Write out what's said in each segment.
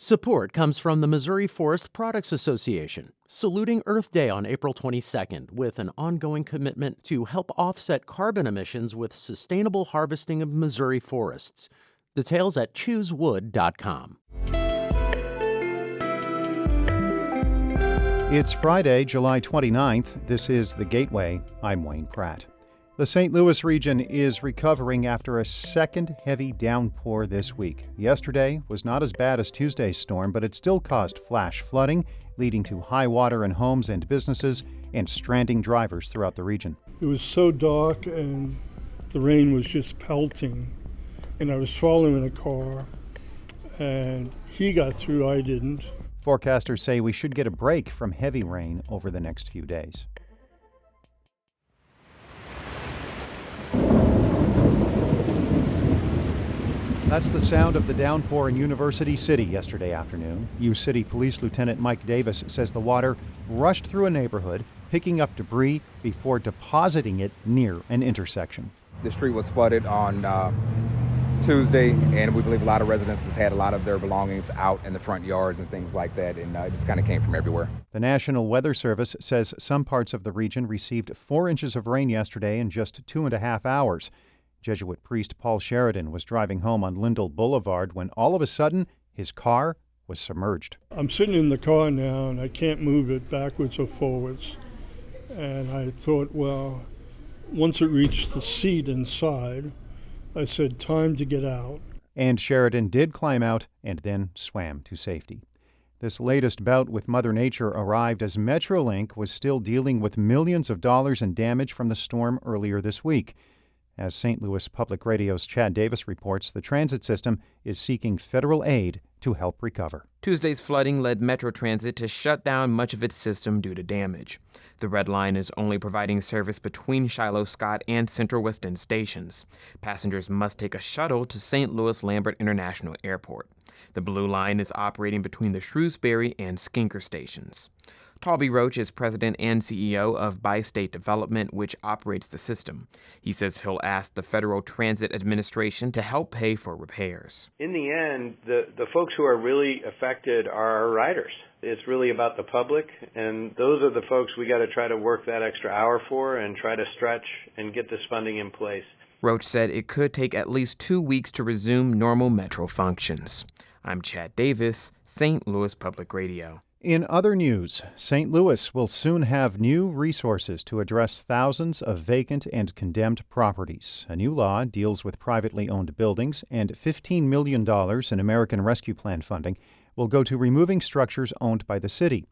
Support comes from the Missouri Forest Products Association, saluting Earth Day on April 22nd with an ongoing commitment to help offset carbon emissions with sustainable harvesting of Missouri forests. Details at choosewood.com. It's Friday, July 29th. This is The Gateway. I'm Wayne Pratt. The St. Louis region is recovering after a second heavy downpour this week. Yesterday was not as bad as Tuesday's storm, but it still caused flash flooding, leading to high water in homes and businesses and stranding drivers throughout the region. It was so dark and the rain was just pelting, and I was following a car, and he got through, I didn't. Forecasters say we should get a break from heavy rain over the next few days. That's the sound of the downpour in University City yesterday afternoon. U-City Police Lieutenant Mike Davis says the water rushed through a neighborhood, picking up debris before depositing it near an intersection. The street was flooded on Tuesday, and we believe a lot of residences had a lot of their belongings out in the front yards and things like that, and it just kind of came from everywhere. The National Weather Service says some parts of the region received 4 inches of rain yesterday in just 2.5 hours. Jesuit priest Paul Sheridan was driving home on Lindell Boulevard when all of a sudden his car was submerged. I'm sitting in the car now and I can't move it backwards or forwards. And I thought, well, once it reached the seat inside, I said, time to get out. And Sheridan did climb out and then swam to safety. This latest bout with Mother Nature arrived as Metrolink was still dealing with millions of dollars in damage from the storm earlier this week. As St. Louis Public Radio's Chad Davis reports, the transit system is seeking federal aid to help recover. Tuesday's flooding led Metro Transit to shut down much of its system due to damage. The Red Line is only providing service between Shiloh Scott and Central West End stations. Passengers must take a shuttle to St. Louis Lambert International Airport. The Blue Line is operating between the Shrewsbury and Skinker stations. Talby Roach is president and CEO of Bi-State Development, which operates the system. He says he'll ask the Federal Transit Administration to help pay for repairs. In the end, the folks who are really affected are our riders. It's really about the public, and those are the folks we got to try to work that extra hour for and try to stretch and get this funding in place. Roach said it could take at least 2 weeks to resume normal Metro functions. I'm Chad Davis, St. Louis Public Radio. In other news, St. Louis will soon have new resources to address thousands of vacant and condemned properties. A new law deals with privately owned buildings, and $15 million in American Rescue Plan funding will go to removing structures owned by the city.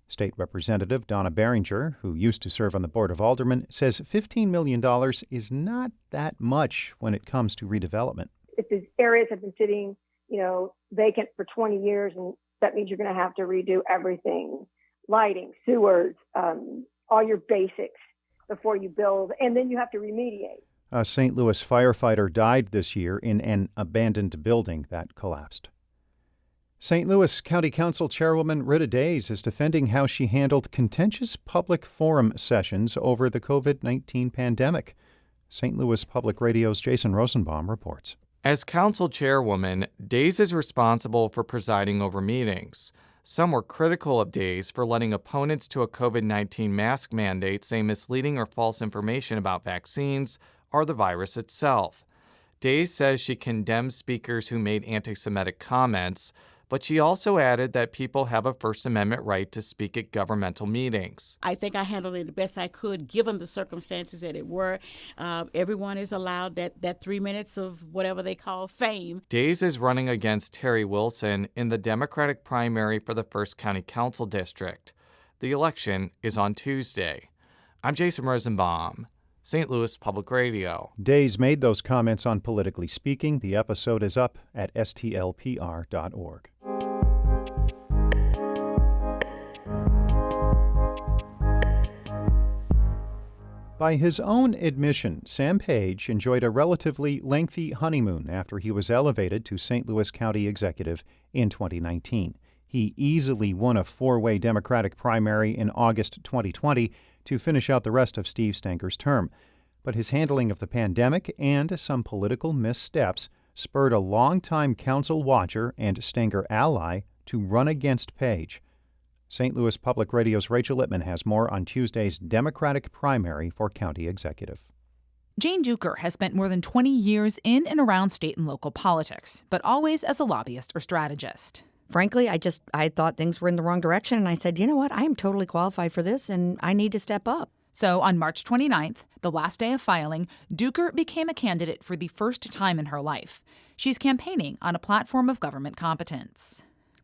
State Representative Donna Behringer, who used to serve on the Board of Aldermen, says $15 million is not that much when it comes to redevelopment. If these areas have been sitting, vacant for 20 years, and that means you're going to have to redo everything, lighting, sewers, all your basics before you build, and then you have to remediate. A St. Louis firefighter died this year in an abandoned building that collapsed. St. Louis County Council Chairwoman Rita Days is defending how she handled contentious public forum sessions over the COVID-19 pandemic. St. Louis Public Radio's Jason Rosenbaum reports. As council chairwoman, Days is responsible for presiding over meetings. Some were critical of Days for letting opponents to a COVID-19 mask mandate say misleading or false information about vaccines or the virus itself. Days says she condemns speakers who made anti-Semitic comments, but she also added that people have a First Amendment right to speak at governmental meetings. I think I handled it the best I could, given the circumstances that it were. Everyone is allowed that 3 minutes of whatever they call fame. Days is running against Terry Wilson in the Democratic primary for the 1st County Council District. The election is on Tuesday. I'm Jason Rosenbaum, St. Louis Public Radio. Days made those comments on Politically Speaking. The episode is up at stlpr.org. By his own admission, Sam Page enjoyed a relatively lengthy honeymoon after he was elevated to St. Louis County Executive in 2019. He easily won a 4-way Democratic primary in August 2020 to finish out the rest of Steve Stenger's term. But his handling of the pandemic and some political missteps spurred a longtime council watcher and Stenger ally, to run against Page. St. Louis Public Radio's Rachel Lippman has more on Tuesday's Democratic primary for county executive. Jane Duker has spent more than 20 years in and around state and local politics, but always as a lobbyist or strategist. Frankly, I thought things were in the wrong direction, and I said, you know what, I am totally qualified for this, and I need to step up. So on March 29th, the last day of filing, Duker became a candidate for the first time in her life. She's campaigning on a platform of government competence.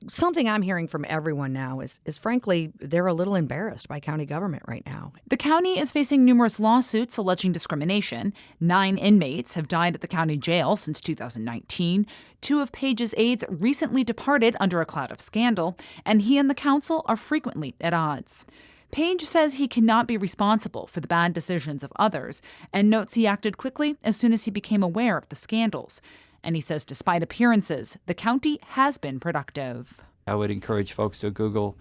Something I'm hearing from everyone now is frankly, they're a little embarrassed by county government right now. The county is facing numerous lawsuits alleging discrimination. 9 inmates have died at the county jail since 2019. 2 of Page's aides recently departed under a cloud of scandal, and he and the council are frequently at odds. Page says he cannot be responsible for the bad decisions of others, and notes he acted quickly as soon as he became aware of the scandals. And he says despite appearances, the county has been productive. I would encourage folks to Google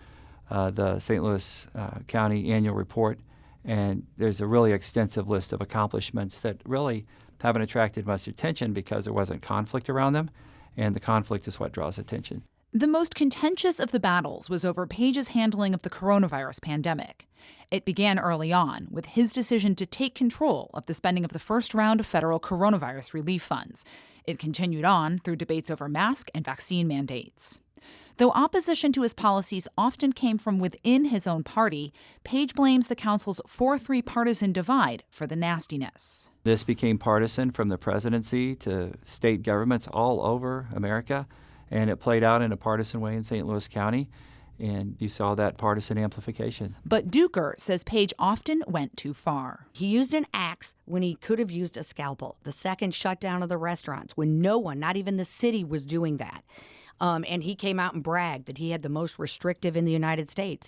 the St. Louis County Annual Report, and there's a really extensive list of accomplishments that really haven't attracted much attention because there wasn't conflict around them, and the conflict is what draws attention. The most contentious of the battles was over Page's handling of the coronavirus pandemic. It began early on with his decision to take control of the spending of the first round of federal coronavirus relief funds. It continued on through debates over mask and vaccine mandates. Though opposition to his policies often came from within his own party, Page blames the council's 4-3 partisan divide for the nastiness. This became partisan from the presidency to state governments all over America, and it played out in a partisan way in St. Louis County, and you saw that partisan amplification. But Duker says Page often went too far. He used an axe when he could have used a scalpel. The second shutdown of the restaurants, when no one, not even the city, was doing that. And he came out and bragged that he had the most restrictive in the United States.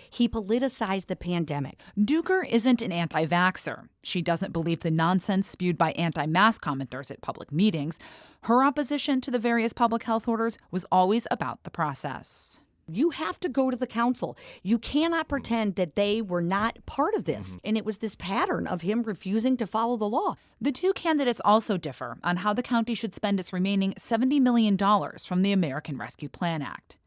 He politicized the pandemic. Duker isn't an anti-vaxxer. She doesn't believe the nonsense spewed by anti-mask commenters at public meetings. Her opposition to the various public health orders was always about the process. You have to go to the council. You cannot pretend that they were not part of this. And it was this pattern of him refusing to follow the law. The 2 candidates also differ on how the county should spend its remaining $70 million from the American Rescue Plan Act.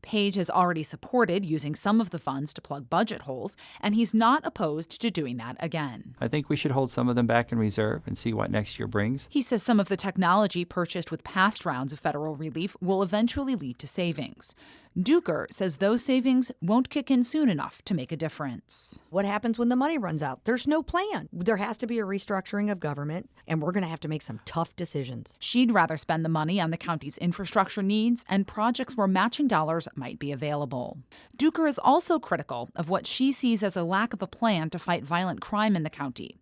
Page has already supported using some of the funds to plug budget holes, and he's not opposed to doing that again. I think we should hold some of them back in reserve and see what next year brings. He says some of the technology purchased with past rounds of federal relief will eventually lead to savings. Duker says those savings won't kick in soon enough to make a difference. What happens when the money runs out? There's no plan. There has to be a restructuring of government, and we're going to have to make some tough decisions. She'd rather spend the money on the county's infrastructure needs and projects where matching dollars might be available. Duker is also critical of what she sees as a lack of a plan to fight violent crime in the county.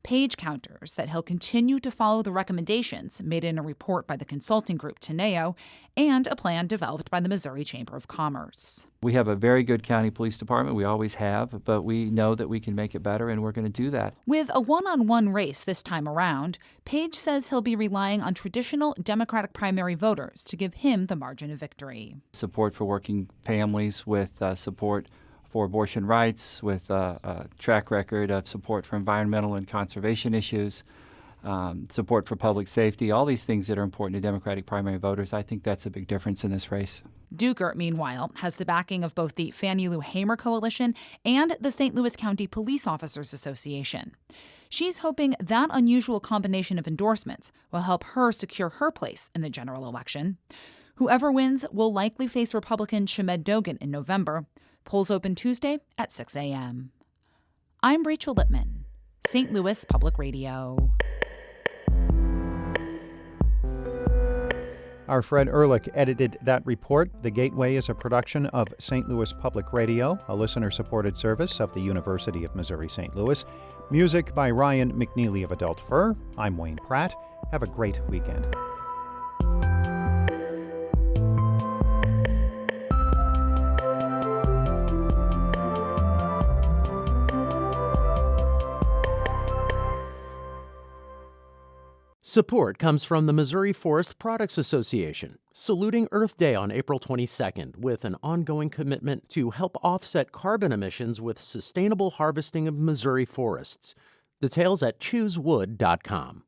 Page counters that he'll continue to follow the recommendations made in a report by the consulting group Teneo and a plan developed by the Missouri Chamber of Commerce. We have a very good county police department. We always have, but we know that we can make it better, and we're going to do that. With a one-on-one race this time around, Page says he'll be relying on traditional Democratic primary voters to give him the margin of victory. Support for working families, with support for abortion rights, with a track record of support for environmental and conservation issues, support for public safety, all these things that are important to Democratic primary voters. I think that's a big difference in this race. Duker, meanwhile, has the backing of both the Fannie Lou Hamer Coalition and the St. Louis County Police Officers Association. She's hoping that unusual combination of endorsements will help her secure her place in the general election. Whoever wins will likely face Republican Shamed Dogan in November. Polls open Tuesday at 6 a.m. I'm Rachel Lippman, St. Louis Public Radio. Our Fred Ehrlich edited that report. The Gateway is a production of St. Louis Public Radio, a listener-supported service of the University of Missouri-St. Louis. Music by Ryan McNeely of Adult Fur. I'm Wayne Pratt. Have a great weekend. Support comes from the Missouri Forest Products Association, saluting Earth Day on April 22nd with an ongoing commitment to help offset carbon emissions with sustainable harvesting of Missouri forests. Details at choosewood.com.